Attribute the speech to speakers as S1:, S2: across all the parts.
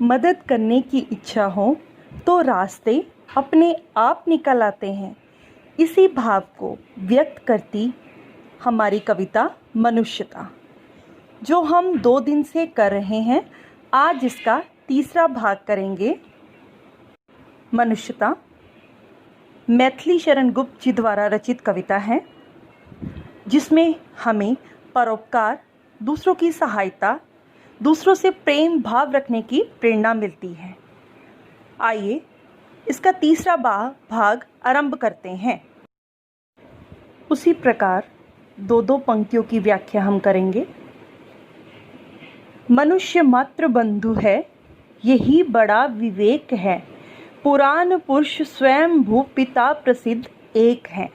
S1: मदद करने की इच्छा हो तो रास्ते अपने आप निकल आते हैं। इसी भाव को व्यक्त करती हमारी कविता मनुष्यता, जो हम 2 दिन से कर रहे हैं। आज इसका तीसरा भाग करेंगे। मनुष्यता मैथिली शरण गुप्त जी द्वारा रचित कविता है, जिसमें हमें परोपकार, दूसरों की सहायता, दूसरों से प्रेम भाव रखने की प्रेरणा मिलती है। आइए इसका तीसरा भाग आरंभ करते हैं। उसी प्रकार 2 पंक्तियों की व्याख्या हम करेंगे। मनुष्य मात्र बंधु है, यही बड़ा विवेक है। पुराण पुरुष स्वयं भू पिता प्रसिद्ध एक है।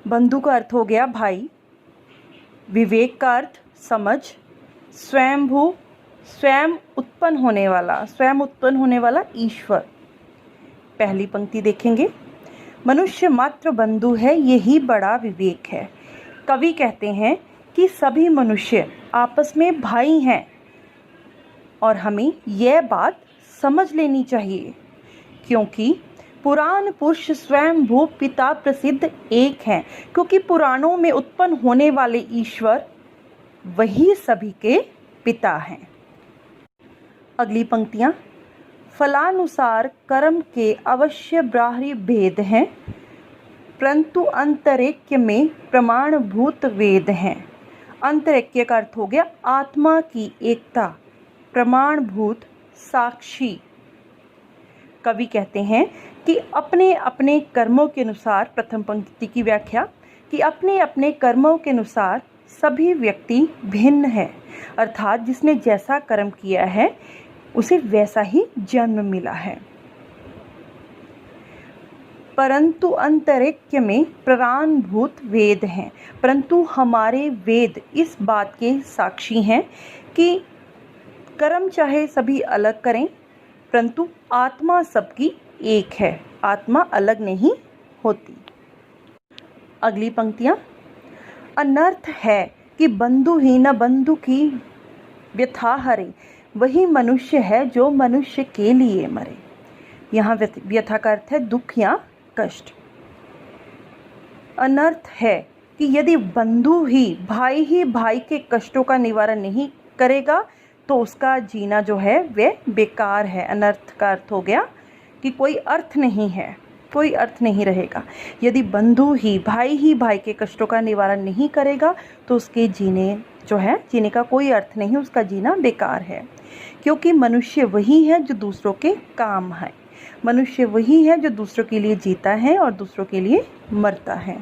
S1: बंधु का अर्थ हो गया भाई, विवेक का अर्थ समझ, स्वयंभू स्वयं उत्पन्न होने वाला ईश्वर। पहली पंक्ति देखेंगे। मनुष्य मात्र बंधु है, यही बड़ा विवेक है। कवि कहते हैं कि सभी मनुष्य आपस में भाई हैं और हमें यह बात समझ लेनी चाहिए, क्योंकि पुराण पुरुष स्वयं भू पिता प्रसिद्ध एक हैं। क्योंकि पुराणों में उत्पन्न होने वाले ईश्वर वही सभी के पिता हैं। अगली पंक्तियां। फलानुसार कर्म के अवश्य बाह्य भेद हैं, परंतु अंतरैक्य में प्रमाणभूत वेद हैं। अंतरैक्य का अर्थ हो गया आत्मा की एकता, प्रमाणभूत साक्षी। कवि कहते हैं कि अपने अपने कर्मों के अनुसार, प्रथम पंक्ति की व्याख्या, कि अपने अपने कर्मों के अनुसार सभी व्यक्ति भिन्न है, अर्थात जिसने जैसा कर्म किया है उसे वैसा ही जन्म मिला है। परंतु अंतरैक्य में प्रमाणभूत वेद हैं, परंतु हमारे वेद इस बात के साक्षी हैं कि कर्म चाहे सभी अलग करें, परंतु आत्मा सबकी एक है, आत्मा अलग नहीं होती। अगली पंक्तियां। अनर्थ है कि बंधु ही न बंधु की व्यथा हरे, वही मनुष्य है जो मनुष्य के लिए मरे। यहाँ व्यथा का अर्थ है दुख या कष्ट। अनर्थ है कि यदि बंधु ही भाई के कष्टों का निवारण नहीं करेगा तो उसका जीना जो है वह बेकार है। अनर्थ का अर्थ हो गया कि कोई अर्थ नहीं है, कोई अर्थ नहीं रहेगा। यदि बंधु ही भाई के कष्टों का निवारण नहीं करेगा तो उसके जीने का कोई अर्थ नहीं, उसका जीना बेकार है। क्योंकि मनुष्य वही है जो दूसरों के काम है, मनुष्य वही है जो दूसरों के लिए जीता है और दूसरों के लिए मरता है।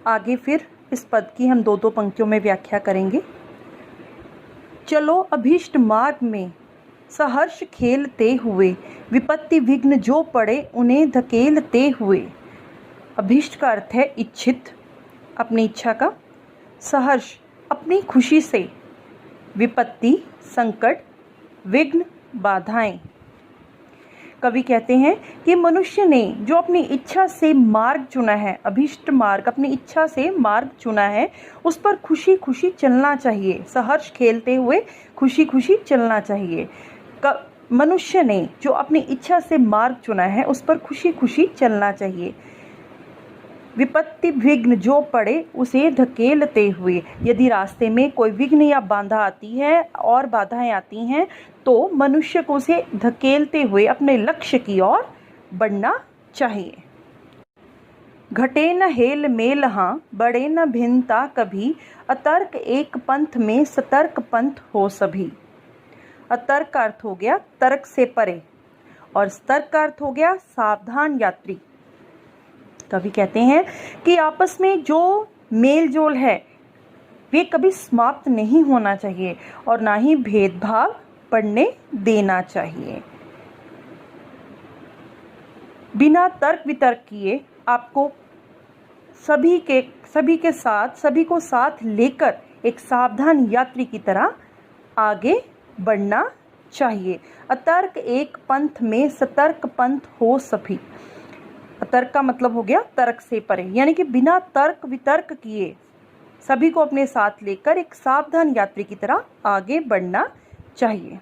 S1: आगे फिर इस पद की हम 2 पंक्तियों में व्याख्या करेंगे। चलो अभीष्ट मार्ग में सहर्ष खेलते हुए, विपत्ति विघ्न जो पड़े उन्हें धकेलते हुए। अभीष्ट का अर्थ है इच्छित, अपनी इच्छा का। सहर्ष अपनी खुशी से, विपत्ति संकट, विघ्न बाधाएं। कवि कहते हैं कि मनुष्य ने जो अपनी इच्छा से मार्ग चुना है, अभीष्ट मार्ग, अपनी इच्छा से मार्ग चुना है, उस पर खुशी खुशी चलना चाहिए। सहर्ष खेलते हुए खुशी खुशी चलना चाहिए। मनुष्य ने जो अपनी इच्छा से मार्ग चुना है उस पर खुशी खुशी चलना चाहिए। विपत्ति विघ्न जो पड़े उसे धकेलते हुए, यदि रास्ते में कोई विघ्न या बाधा आती है और बाधाएं आती हैं तो मनुष्य को उसे धकेलते हुए अपने लक्ष्य की ओर बढ़ना चाहिए। घटे न हेल मेल हाँ, बढ़े न भिन्नता कभी, अतर्क एक पंथ में सतर्क पंथ हो सभी। अतर्क का अर्थ हो गया तर्क से परे और सतर्क का अर्थ हो गया सावधान यात्री। कवि कहते हैं कि आपस में जो मेल जोल है वे कभी समाप्त नहीं होना चाहिए और ना ही भेदभाव बढ़ने देना चाहिए। बिना तर्क वितर्क किए आपको सभी को साथ लेकर एक सावधान यात्री की तरह आगे बढ़ना चाहिए। अतर्क एक पंथ में सतर्क पंथ हो सभी। तर्क का मतलब हो गया तर्क से परे, यानी कि बिना तर्क वितर्क किए सभी को अपने साथ लेकर एक सावधान यात्री की तरह आगे बढ़ना चाहिए।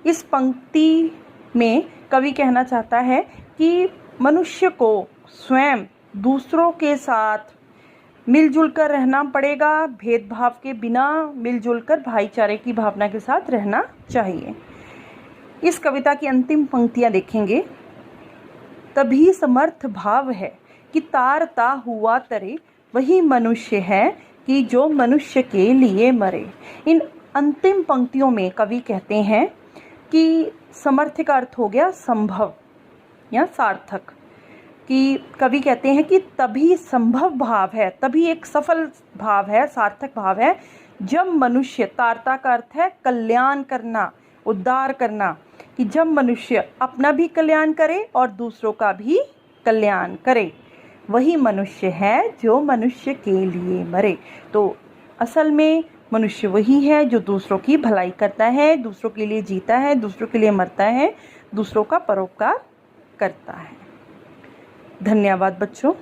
S1: इस पंक्ति में कवि कहना चाहता है कि मनुष्य को स्वयं दूसरों के साथ मिलजुल कर रहना पड़ेगा, भेदभाव के बिना मिलजुल कर भाईचारे की भावना के साथ रहना चाहिए। इस कविता की अंतिम पंक्तियां देखेंगे। तभी समर्थ भाव है कि तारता हुआ तरे, वही मनुष्य है कि जो मनुष्य के लिए मरे। इन अंतिम पंक्तियों में कवि कहते हैं कि समर्थ का अर्थ हो गया संभव या सार्थक, कि कवि कहते हैं कि तभी संभव भाव है, तभी एक सफल भाव है, सार्थक भाव है, जब मनुष्य, तारता का अर्थ है कल्याण करना, उद्धार करना, कि जब मनुष्य अपना भी कल्याण करे और दूसरों का भी कल्याण करे, वही मनुष्य है जो मनुष्य के लिए मरे। तो असल में मनुष्य वही है जो दूसरों की भलाई करता है, दूसरों के लिए जीता है, दूसरों के लिए मरता है, दूसरों का परोपकार करता है। धन्यवाद बच्चों।